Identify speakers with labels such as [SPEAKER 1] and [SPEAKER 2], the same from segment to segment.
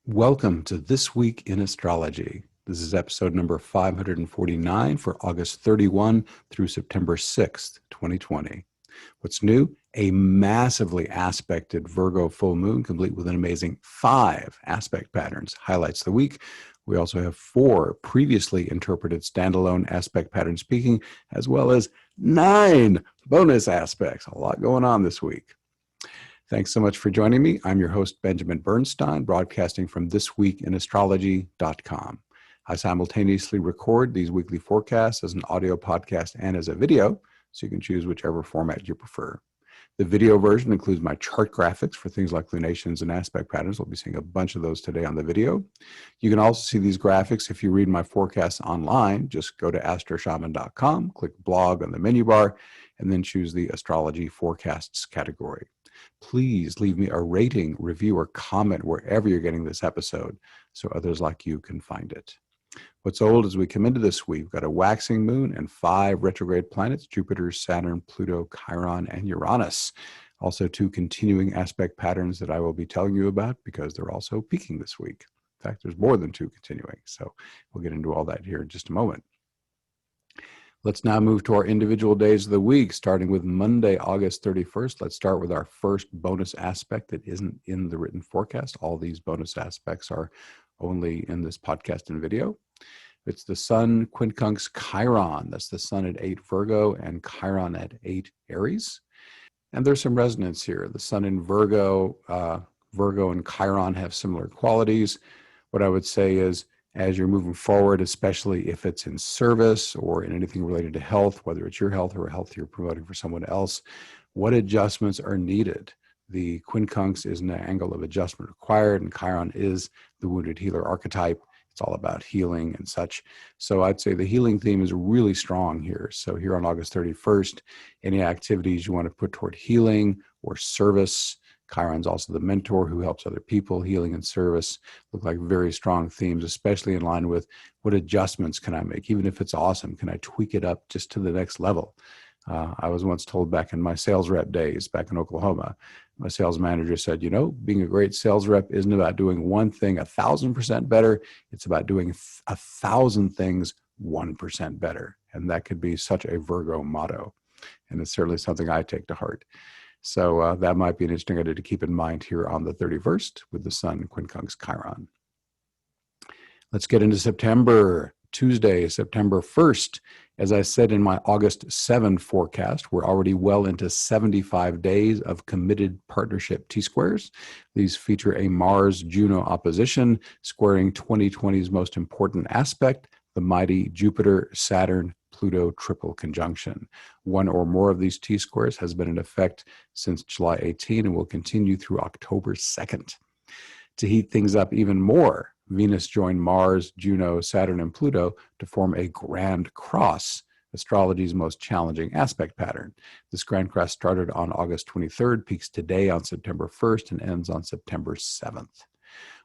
[SPEAKER 1] Welcome to This Week in Astrology. This is episode number 549 for August 31 through September 6th, 2020. What's new? A massively aspected Virgo full moon, complete with an amazing 5 aspect patterns, highlights the week. We also have 4 previously interpreted standalone aspect patterns peaking, as well as 9 bonus aspects. A lot going on this week. Thanks so much for joining me. I'm your host, Benjamin Bernstein, broadcasting from thisweekinastrology.com. I simultaneously record these weekly forecasts as an audio podcast and as a video, so you can choose whichever format you prefer. The video version includes my chart graphics for things like lunations and aspect patterns. We'll be seeing a bunch of those today on the video. You can also see these graphics if you read my forecasts online. Just go to astroshaman.com, click blog on the menu bar, and then choose the astrology forecasts category. Please leave me a rating, review, or comment wherever you're getting this episode so others like you can find it. What's old as we come into this week, we've got a waxing moon and 5 retrograde planets, Jupiter, Saturn, Pluto, Chiron, and Uranus. Also 2 continuing aspect patterns that I will be telling you about because they're also peaking this week. In fact, there's more than 2 continuing, so we'll get into all that here in just a moment. Let's now move to our individual days of the week, starting with Monday, August 31st. Let's start with our first bonus aspect that isn't in the written forecast. All these bonus aspects are only in this podcast and video. It's the Sun quincunx Chiron. That's the Sun at 8 Virgo and Chiron at 8 Aries. And there's some resonance here. The Sun in Virgo, Virgo and Chiron have similar qualities. What I would say is, as you're moving forward, especially if it's in service or in anything related to health, whether it's your health or a health you're promoting for someone else, what adjustments are needed? The quincunx is an angle of adjustment required, and Chiron is the wounded healer archetype. It's all about healing and such. So I'd say the healing theme is really strong here. So here on August 31st, any activities you want to put toward healing or service, Chiron's also the mentor who helps other people, healing and service, look like very strong themes, especially in line with what adjustments can I make? Even if it's awesome, can I tweak it up just to the next level? I was once told back in my sales rep days back in Oklahoma, my sales manager said, you know, being a great sales rep isn't about doing one thing 1,000% better. It's about doing 1,000 things 1% better. And that could be such a Virgo motto. And it's certainly something I take to heart. So that might be an interesting idea to keep in mind here on the 31st with the Sun quincunx Chiron. Let's get into September. Tuesday, September 1st. As I said in my August 7 forecast, we're already well into 75 days of committed partnership T-squares. These feature a Mars-Juno opposition, squaring 2020's most important aspect, the mighty Jupiter-Saturn Pluto triple conjunction. One or more of these T-squares has been in effect since July 18 and will continue through October 2nd. To heat things up even more, Venus joined Mars, Juno, Saturn, and Pluto to form a grand cross, astrology's most challenging aspect pattern. This grand cross started on August 23rd, peaks today on September 1st, and ends on September 7th.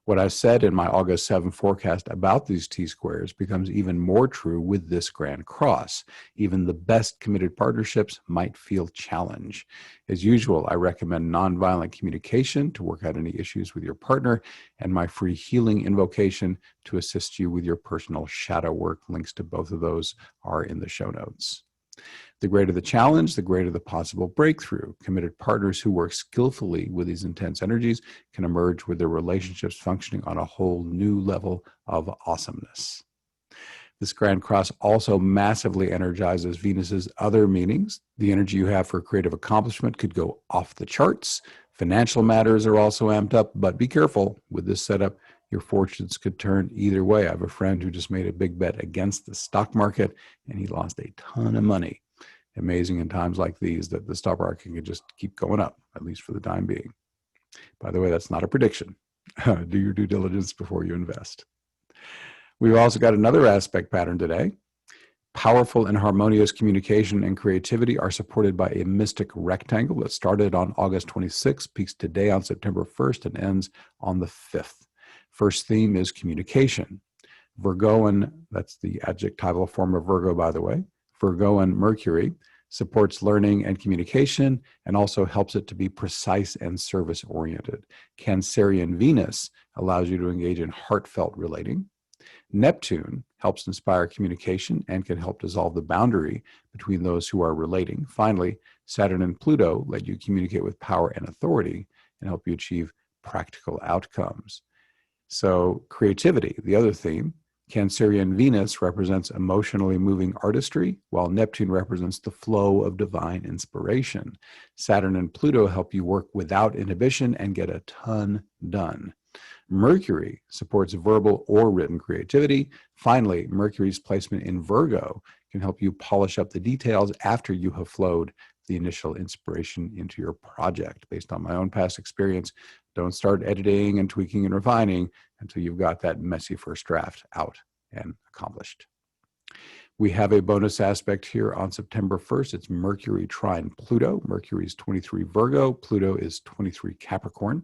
[SPEAKER 1] What I said in my August 7 forecast about these T-squares becomes even more true with this grand cross. Even the best committed partnerships might feel challenge. As usual, I recommend nonviolent communication to work out any issues with your partner, and my free healing invocation to assist you with your personal shadow work. Links to both of those are in the show notes. The greater the challenge, the greater the possible breakthrough. Committed partners who work skillfully with these intense energies can emerge with their relationships functioning on a whole new level of awesomeness. This grand cross also massively energizes Venus's other meanings. The energy you have for creative accomplishment could go off the charts. Financial matters are also amped up, but be careful with this setup. Your fortunes could turn either way. I have a friend who just made a big bet against the stock market, and he lost a ton of money. Amazing in times like these that the stock market can just keep going up, at least for the time being. By the way, that's not a prediction. Do your due diligence before you invest. We've also got another aspect pattern today. Powerful and harmonious communication and creativity are supported by a mystic rectangle that started on August 26th, peaks today on September 1st, and ends on the 5th. First theme is communication. Virgoan, that's the adjectival form of Virgo, by the way, Virgoan Mercury supports learning and communication, and also helps it to be precise and service-oriented. Cancerian Venus allows you to engage in heartfelt relating. Neptune helps inspire communication and can help dissolve the boundary between those who are relating. Finally, Saturn and Pluto let you communicate with power and authority and help you achieve practical outcomes. So creativity, the other theme, Cancerian Venus represents emotionally moving artistry, while Neptune represents the flow of divine inspiration. Saturn and Pluto help you work without inhibition and get a ton done. Mercury supports verbal or written creativity. Finally, Mercury's placement in Virgo can help you polish up the details after you have flowed the initial inspiration into your project. Based on my own past experience, don't start editing and tweaking and refining until you've got that messy first draft out and accomplished. We have a bonus aspect here on September 1st. It's Mercury trine Pluto. Mercury is 23 Virgo. Pluto is 23 Capricorn.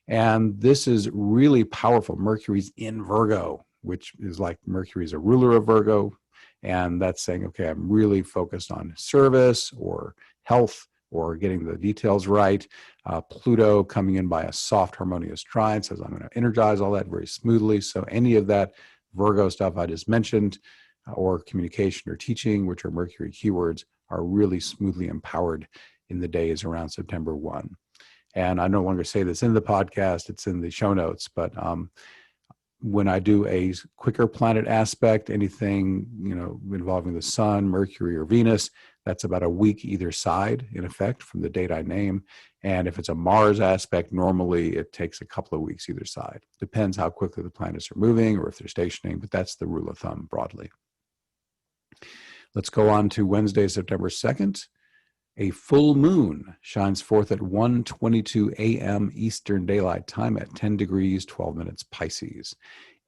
[SPEAKER 1] And this is really powerful. Mercury's in Virgo, which is like Mercury's a ruler of Virgo. And that's saying, okay, I'm really focused on service or health or getting the details right. Pluto coming in by a soft harmonious trine says I'm going to energize all that very smoothly. So any of that Virgo stuff I just mentioned, or communication or teaching, which are Mercury keywords, are really smoothly empowered in the days around September 1. And I no longer say this in the podcast, it's in the show notes, but when I do a quicker planet aspect, anything, involving the sun, Mercury, or Venus, that's about a week either side, in effect, from the date I name. And if it's a Mars aspect, normally it takes a couple of weeks either side. Depends how quickly the planets are moving or if they're stationing, but that's the rule of thumb broadly. Let's go on to Wednesday, September 2nd. A full moon shines forth at 1:22 a.m. Eastern Daylight Time at 10 degrees, 12 minutes Pisces.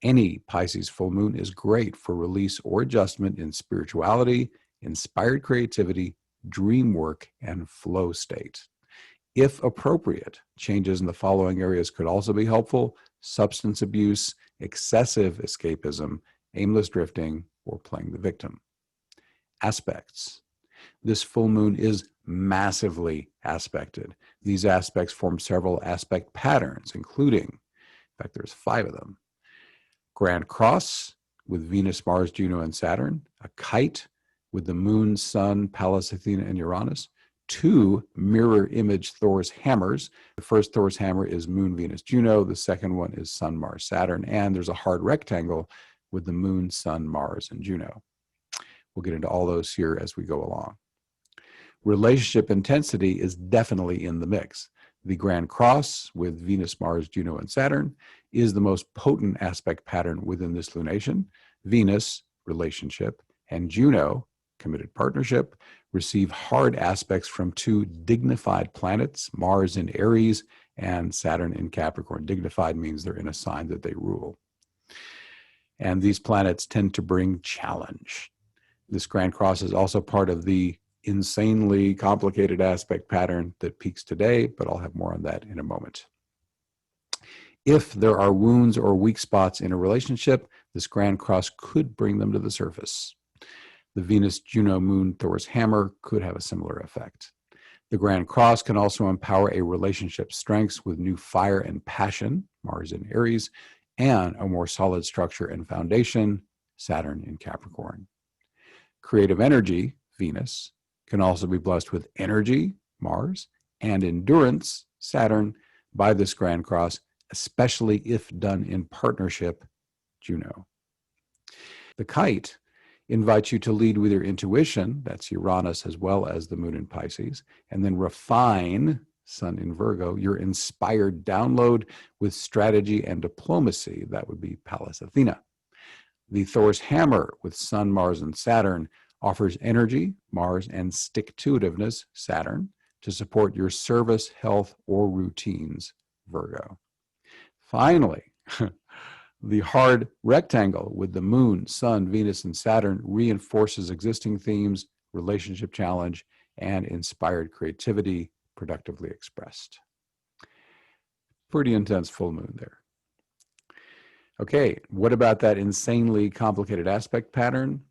[SPEAKER 1] Any Pisces full moon is great for release or adjustment in spirituality, inspired creativity, dream work, and flow state. If appropriate, changes in the following areas could also be helpful: substance abuse, excessive escapism, aimless drifting, or playing the victim. Aspects. This full moon is massively aspected. These aspects form several aspect patterns, including, in fact, there's 5 of them: Grand Cross with Venus, Mars, Juno, and Saturn; a kite with the Moon, Sun, Pallas, Athena, and Uranus; 2 mirror image Thor's hammers. The first Thor's hammer is Moon, Venus, Juno. The second one is Sun, Mars, Saturn. And there's a hard rectangle with the Moon, Sun, Mars, and Juno. We'll get into all those here as we go along. Relationship intensity is definitely in the mix. The Grand Cross with Venus, Mars, Juno, and Saturn is the most potent aspect pattern within this lunation. Venus, relationship, and Juno, committed partnership, receive hard aspects from 2 dignified planets, Mars in Aries and Saturn in Capricorn. Dignified means they're in a sign that they rule. And these planets tend to bring challenge. This Grand Cross is also part of the insanely complicated aspect pattern that peaks today, but I'll have more on that in a moment. If there are wounds or weak spots in a relationship, this Grand Cross could bring them to the surface. The Venus, Juno, Moon, Thor's hammer could have a similar effect. The Grand Cross can also empower a relationship's strengths with new fire and passion, Mars in Aries, and a more solid structure and foundation, Saturn in Capricorn. Creative energy, Venus, can also be blessed with energy, Mars, and endurance, Saturn, by this Grand Cross, especially if done in partnership, Juno. The kite invites you to lead with your intuition, that's Uranus as well as the Moon in Pisces, and then refine, Sun in Virgo, your inspired download with strategy and diplomacy, that would be Pallas Athena. The Thor's hammer with Sun, Mars, and Saturn offers energy, Mars, and stick-to-itiveness, Saturn, to support your service, health, or routines, Virgo. Finally, the hard rectangle with the Moon, Sun, Venus, and Saturn reinforces existing themes, relationship challenge, and inspired creativity productively expressed. Pretty intense full moon there. Okay, what about that insanely complicated aspect pattern?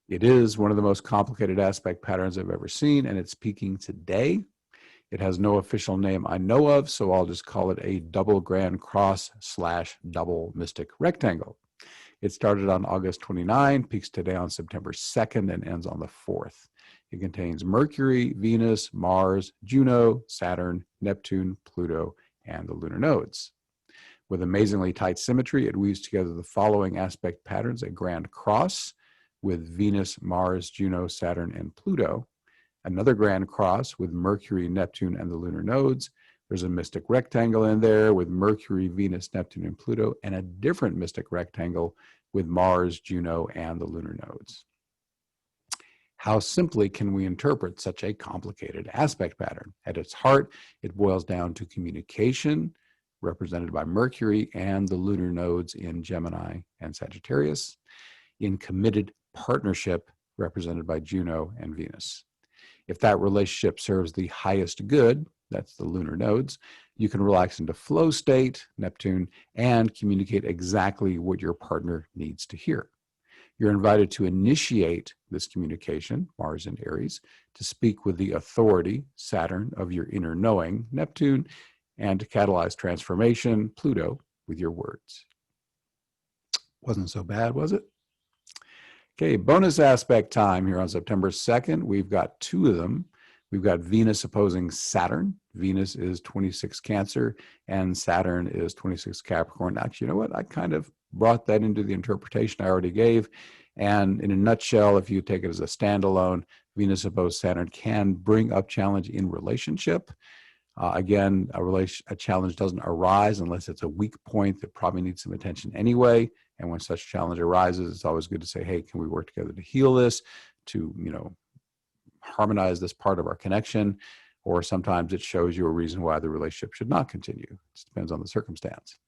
[SPEAKER 1] It is one of the most complicated aspect patterns I've ever seen, and it's peaking today. It has no official name I know of, so I'll just call it a double grand cross / double mystic rectangle. It started on August 29, peaks today on September 2nd, and ends on the 4th. It contains Mercury, Venus, Mars, Juno, Saturn, Neptune, Pluto, and the lunar nodes. With amazingly tight symmetry, it weaves together the following aspect patterns: a grand cross with Venus, Mars, Juno, Saturn, and Pluto, another grand cross with Mercury, Neptune, and the lunar nodes. There's a mystic rectangle in there with Mercury, Venus, Neptune, and Pluto, and a different mystic rectangle with Mars, Juno, and the lunar nodes. How simply can we interpret such a complicated aspect pattern? At its heart, it boils down to communication, represented by Mercury and the lunar nodes in Gemini and Sagittarius, in committed partnership, represented by Juno and Venus. If that relationship serves the highest good, that's the lunar nodes, you can relax into flow state, Neptune, and communicate exactly what your partner needs to hear. You're invited to initiate this communication, Mars in Aries, to speak with the authority, Saturn, of your inner knowing, Neptune, and to catalyze transformation, Pluto, with your words. Wasn't so bad, was it? Okay, bonus aspect time here on September 2nd. We've got two of them. We've got Venus opposing Saturn. Venus is 26 Cancer and Saturn is 26 Capricorn. Actually, you know what? I kind of brought that into the interpretation I already gave. And in a nutshell, if you take it as a standalone, Venus opposed Saturn can bring up challenge in relationship. Again, a challenge doesn't arise unless it's a weak point that probably needs some attention anyway. And when such challenge arises, it's always good to say, hey, can we work together to heal this, to, harmonize this part of our connection? Or sometimes it shows you a reason why the relationship should not continue. It depends on the circumstance.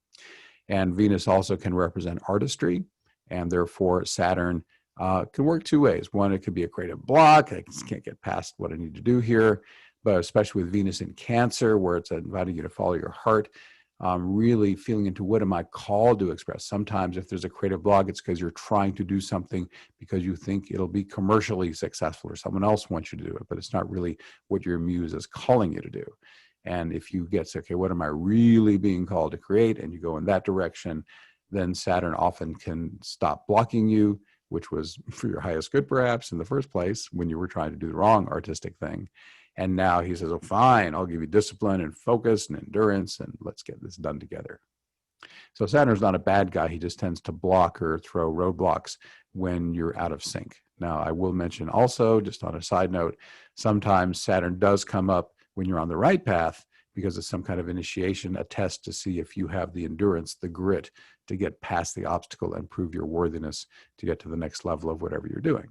[SPEAKER 1] And Venus also can represent artistry, and therefore Saturn can work two ways. One, it could be a creative block. I just can't get past what I need to do here. But especially with Venus in Cancer, where it's inviting you to follow your heart, really feeling into what am I called to express. Sometimes if there's a creative block, it's because you're trying to do something because you think it'll be commercially successful or someone else wants you to do it, but it's not really what your muse is calling you to do. And if you get, okay, what am I really being called to create? And you go in that direction, then Saturn often can stop blocking you, which was for your highest good perhaps in the first place when you were trying to do the wrong artistic thing. And now he says, oh, fine, I'll give you discipline and focus and endurance, and let's get this done together. So Saturn's not a bad guy. He just tends to block or throw roadblocks when you're out of sync. Now, I will mention also, just on a side note, sometimes Saturn does come up when you're on the right path because it's some kind of initiation, a test to see if you have the endurance, the grit to get past the obstacle and prove your worthiness to get to the next level of whatever you're doing.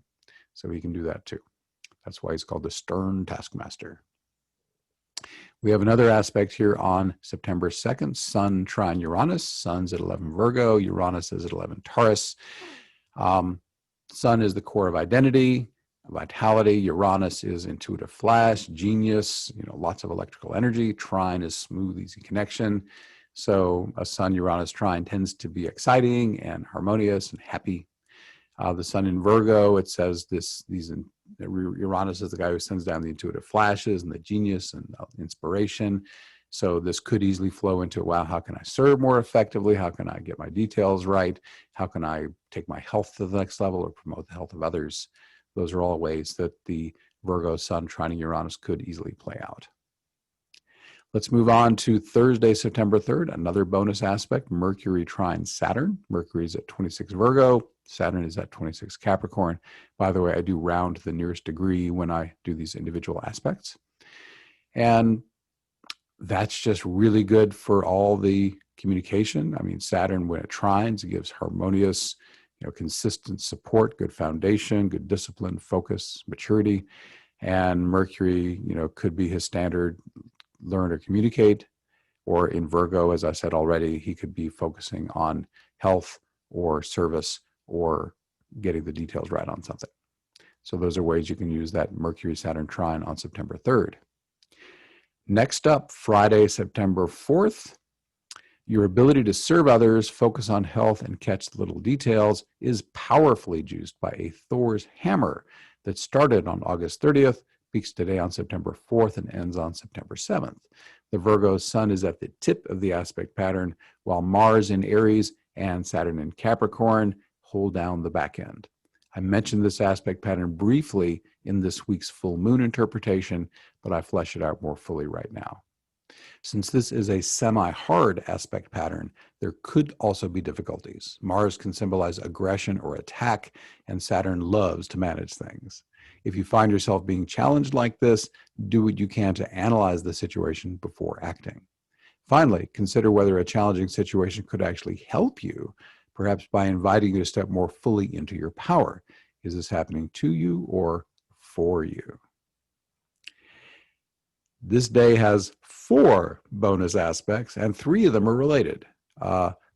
[SPEAKER 1] So he can do that too. That's why he's called the stern taskmaster. We have another aspect here on September 2nd, Sun trine Uranus. Sun's at 11 Virgo, Uranus is at 11 Taurus. Sun is the core of identity, vitality. Uranus is intuitive flash, genius, lots of electrical energy. Trine is smooth, easy connection. So a Sun-Uranus trine tends to be exciting and harmonious and happy. The Sun in Virgo, it says Uranus is the guy who sends down the intuitive flashes and the genius and inspiration. So this could easily flow into, wow, how can I serve more effectively? How can I get my details right? How can I take my health to the next level or promote the health of others? Those are all ways that the Virgo Sun trining Uranus could easily play out. Let's move on to Thursday, September 3rd, another bonus aspect, Mercury trine Saturn. Mercury is at 26 Virgo, Saturn is at 26 Capricorn. By the way, I do round to the nearest degree when I do these individual aspects. And that's just really good for all the communication. I mean, Saturn, when it trines, it gives harmonious, consistent support, good foundation, good discipline, focus, maturity. And Mercury, could be his standard learn or communicate, or in Virgo, as I said already, he could be focusing on health or service or getting the details right on something. So those are ways you can use that Mercury-Saturn trine on September 3rd. Next up, Friday, September 4th, Your ability to serve others, focus on health, and catch the little details is powerfully juiced by a Thor's hammer that started on August 30th, peaks today on September 4th, and ends on September 7th. The Virgo sun is at the tip of the aspect pattern, while Mars in Aries and Saturn in Capricorn hold down the back end. I mentioned this aspect pattern briefly in this week's full moon interpretation, but I flesh it out more fully right now. Since this is a semi-hard aspect pattern, there could also be difficulties. Mars can symbolize aggression or attack, and Saturn loves to manage things. If you find yourself being challenged like this, do what you can to analyze the situation before acting. Finally, consider whether a challenging situation could actually help you, perhaps by inviting you to step more fully into your power. Is this happening to you or for you? This day has 4 bonus aspects, and 3 of them are related.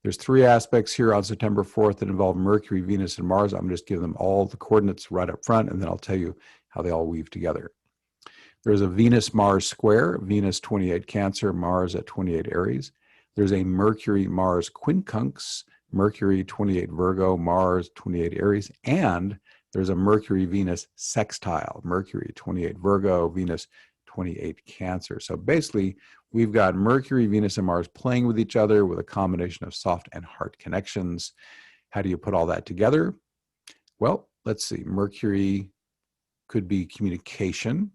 [SPEAKER 1] There's 3 aspects here on September 4th that involve Mercury, Venus, and Mars. I'm just giving them all the coordinates right up front, and then I'll tell you how they all weave together. There's a Venus-Mars square, Venus 28 Cancer, Mars at 28 Aries. There's a Mercury-Mars quincunx, Mercury 28 Virgo, Mars 28 Aries, and there's a Mercury-Venus sextile, Mercury 28 Virgo, Venus 28 Cancer. So basically, we've got Mercury, Venus, and Mars playing with each other with a combination of soft and hard connections. How do you put all that together? Well, let's see. Mercury could be communication.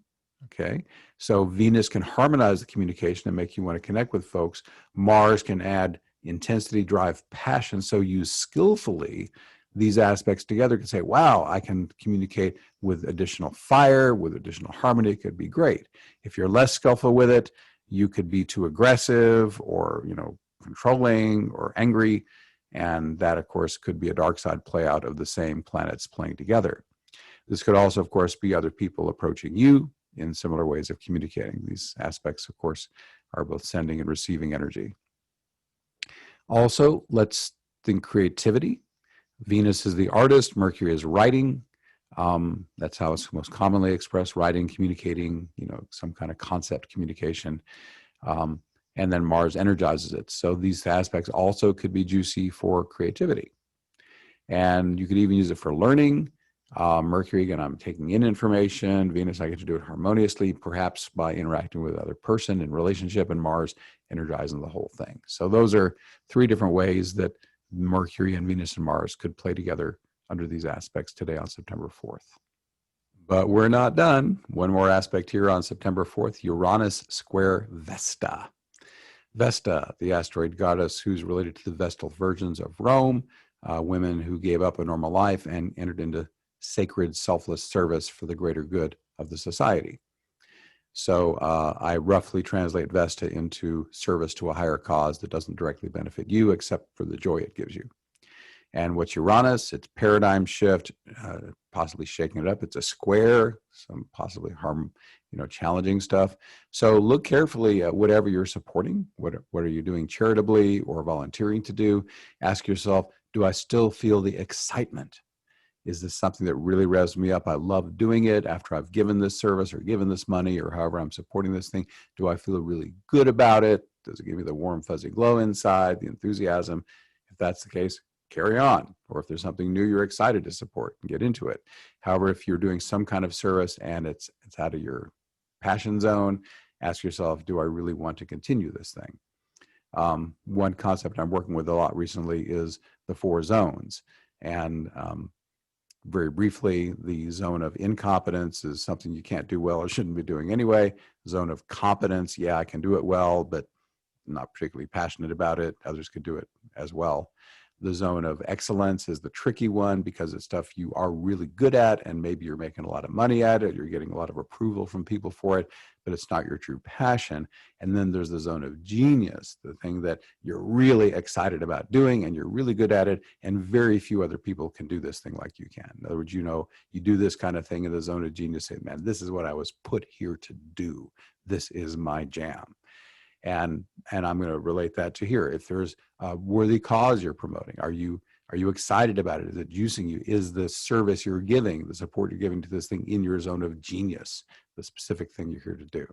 [SPEAKER 1] Okay, so Venus can harmonize the communication and make you want to connect with folks. Mars can add intensity, drive, passion. So use skillfully these aspects together can say, wow, I can communicate with additional fire, with additional harmony. It could be great. If you're less skillful with it, you could be too aggressive or, controlling or angry. And that, of course, could be a dark side play out of the same planets playing together. This could also, of course, be other people approaching you in similar ways of communicating. These aspects, of course, are both sending and receiving energy. Also, let's think creativity. Venus is the artist, Mercury is writing. That's how it's most commonly expressed, writing, communicating, some kind of concept communication. And then Mars energizes it. So these aspects also could be juicy for creativity. And you could even use it for learning. Mercury, again, I'm taking in information. Venus, I get to do it harmoniously, perhaps by interacting with another person in relationship, and Mars energizing the whole thing. So those are 3 different ways that Mercury and Venus and Mars could play together under these aspects today on September 4th. But we're not done. One more aspect here on September 4th, Uranus square Vesta. Vesta, the asteroid goddess who's related to the Vestal virgins of Rome, women who gave up a normal life and entered into sacred, selfless service for the greater good of the society. So I roughly translate Vesta into service to a higher cause that doesn't directly benefit you, except for the joy it gives you. And what's Uranus? It's paradigm shift, possibly shaking it up. It's a square, some possibly challenging stuff. So look carefully at whatever you're supporting. What are you doing charitably or volunteering to do? Ask yourself, do I still feel the excitement? Is this something that really revs me up? I love doing it after I've given this service or given this money or however I'm supporting this thing. Do I feel really good about it? Does it give me the warm, fuzzy glow inside, the enthusiasm? If that's the case, carry on. Or if there's something new you're excited to support, get into it. However, if you're doing some kind of service and it's out of your passion zone, ask yourself, do I really want to continue this thing? One concept I'm working with a lot recently is the 4 zones. And very briefly, the zone of incompetence is something you can't do well or shouldn't be doing anyway. Zone of competence, yeah, I can do it well, but I'm not particularly passionate about it. Others could do it as well. The zone of excellence is the tricky one because it's stuff you are really good at and maybe you're making a lot of money at it, you're getting a lot of approval from people for it, but it's not your true passion. And then there's the zone of genius, the thing that you're really excited about doing and you're really good at it, and very few other people can do this thing like you can. In other words, you do this kind of thing in the zone of genius, say, man, this is what I was put here to do. This is my jam. And I'm going to relate that to here. If there's a worthy cause you're promoting, are you excited about it? Is it juicing you? Is the service you're giving, the support you're giving to this thing in your zone of genius, the specific thing you're here to do?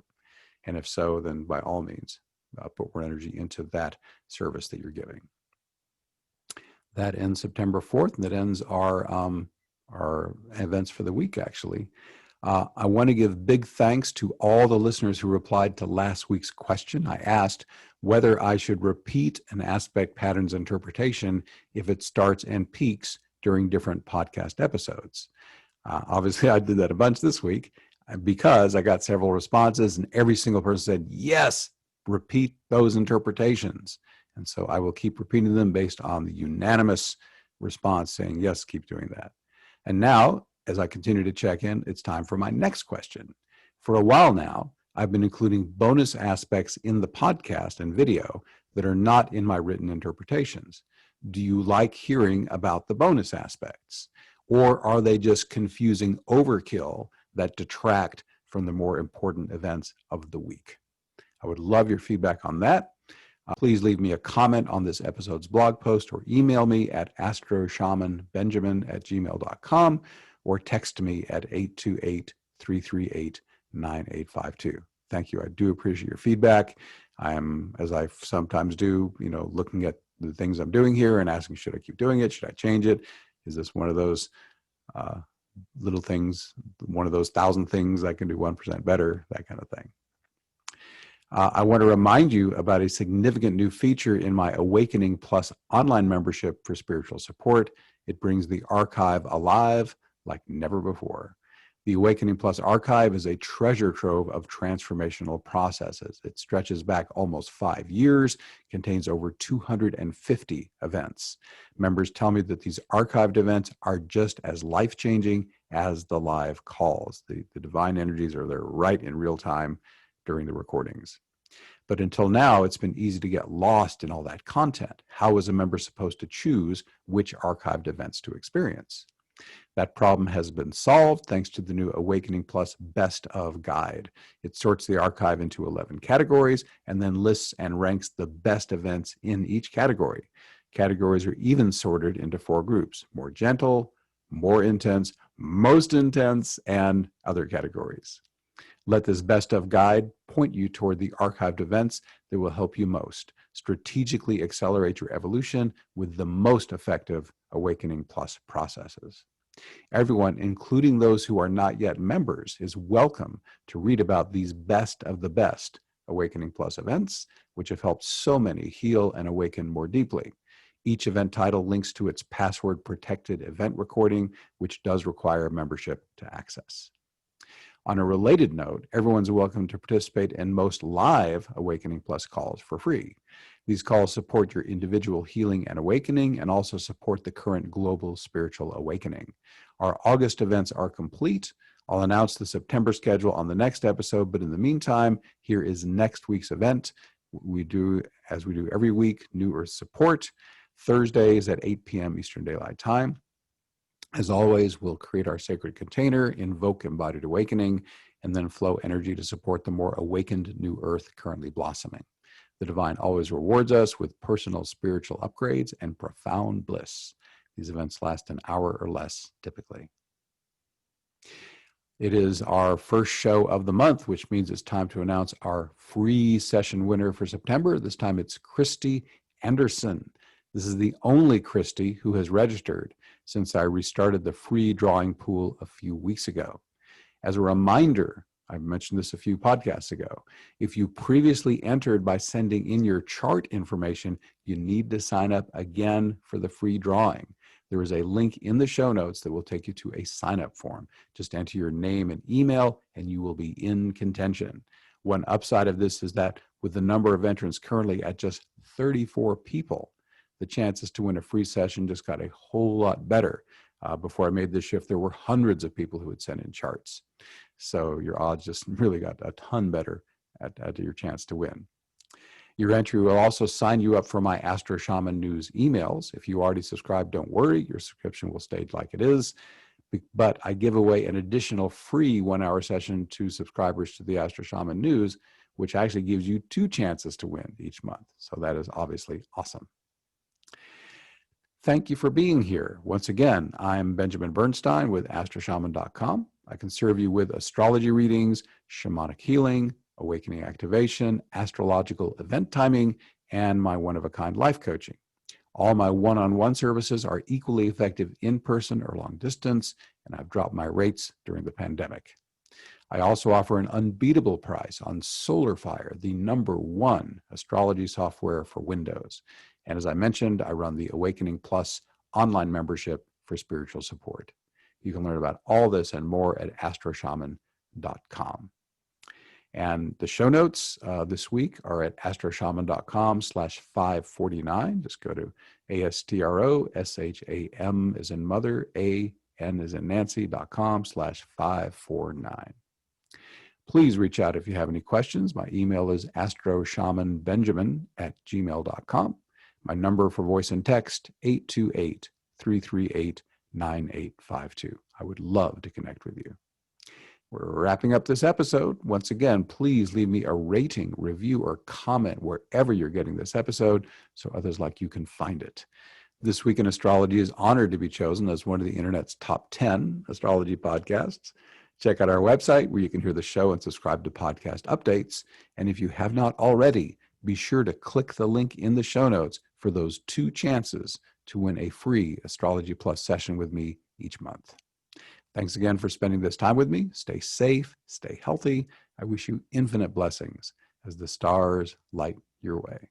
[SPEAKER 1] And if so, then by all means, put more energy into that service that you're giving. That ends September 4th, and that ends our events for the week, actually. I want to give big thanks to all the listeners who replied to last week's question. I asked whether I should repeat an aspect patterns interpretation if it starts and peaks during different podcast episodes. Obviously, I did that a bunch this week because I got several responses, and every single person said, yes, repeat those interpretations. And so I will keep repeating them based on the unanimous response saying, yes, keep doing that. And now, as I continue to check in, it's time for my next question. For a while now, I've been including bonus aspects in the podcast and video that are not in my written interpretations. Do you like hearing about the bonus aspects? Or are they just confusing overkill that detract from the more important events of the week? I would love your feedback on that. Please leave me a comment on this episode's blog post or email me at astroshamanbenjamin@gmail.com or text me at 828-338-9852. Thank you. I do appreciate your feedback. I am, as I sometimes do, looking at the things I'm doing here and asking, should I keep doing it? Should I change it? Is this one of those little things, one of those 1,000 things I can do 1% better, that kind of thing. I want to remind you about a significant new feature in my Awakening Plus online membership for spiritual support. It brings the archive alive like never before. The Awakening Plus archive is a treasure trove of transformational processes. It stretches back almost 5 years, contains over 250 events. Members tell me that these archived events are just as life-changing as the live calls. The divine energies are there right in real time during the recordings. But until now, it's been easy to get lost in all that content. How is a member supposed to choose which archived events to experience? That problem has been solved thanks to the new Awakening Plus Best of Guide. It sorts the archive into 11 categories and then lists and ranks the best events in each category. Categories are even sorted into 4 groups: more gentle, more intense, most intense, and other categories. Let this Best of Guide point you toward the archived events that will help you most. Strategically accelerate your evolution with the most effective Awakening Plus processes. Everyone, including those who are not yet members, is welcome to read about these best of the best Awakening Plus events, which have helped so many heal and awaken more deeply. Each event title links to its password-protected event recording, which does require membership to access. On a related note, everyone's welcome to participate in most live Awakening Plus calls for free. These calls support your individual healing and awakening and also support the current global spiritual awakening. Our August events are complete. I'll announce the September schedule on the next episode, but in the meantime, here is next week's event. We do, as we do every week, New Earth Support, Thursdays at 8 p.m. Eastern Daylight Time. As always, we'll create our sacred container, invoke embodied awakening, and then flow energy to support the more awakened new earth currently blossoming. The divine always rewards us with personal spiritual upgrades and profound bliss. These events last an hour or less, typically. It is our first show of the month, which means it's time to announce our free session winner for September. This time it's Christy Anderson. This is the only Christy who has registered since I restarted the free drawing pool a few weeks ago. As a reminder, I mentioned this a few podcasts ago, if you previously entered by sending in your chart information, you need to sign up again for the free drawing. There is a link in the show notes that will take you to a sign-up form. Just enter your name and email, and you will be in contention. One upside of this is that with the number of entrants currently at just 34 people, the chances to win a free session just got a whole lot better. Before I made this shift, there were hundreds of people who had sent in charts. So your odds just really got a ton better at your chance to win. Your entry will also sign you up for my Astro Shaman News emails. If you already subscribed, don't worry, your subscription will stay like it is. But I give away an additional free 1-hour session to subscribers to the Astro Shaman News, which actually gives you 2 chances to win each month. So that is obviously awesome. Thank you for being here. Once again, I'm Benjamin Bernstein with astroshaman.com. I can serve you with astrology readings, shamanic healing, awakening activation, astrological event timing, and my one-of-a-kind life coaching. All my one-on-one services are equally effective in person or long distance, and I've dropped my rates during the pandemic. I also offer an unbeatable price on SolarFire, the #1 astrology software for Windows. And as I mentioned, I run the Awakening Plus online membership for spiritual support. You can learn about all this and more at astroshaman.com. And the show notes this week are at astroshaman.com/549. Just go to ASTROSHAM as in mother, AN as in Nancy.com/549. Please reach out if you have any questions. My email is astroshamanbenjamin@gmail.com. My number for voice and text, 828-338-9852. I would love to connect with you. We're wrapping up this episode. Once again, please leave me a rating, review, or comment wherever you're getting this episode so others like you can find it. This Week in Astrology is honored to be chosen as one of the internet's top 10 astrology podcasts. Check out our website where you can hear the show and subscribe to podcast updates. And if you have not already, be sure to click the link in the show notes for those 2 chances to win a free Astrology Plus session with me each month. Thanks again for spending this time with me. Stay safe, stay healthy. I wish you infinite blessings as the stars light your way.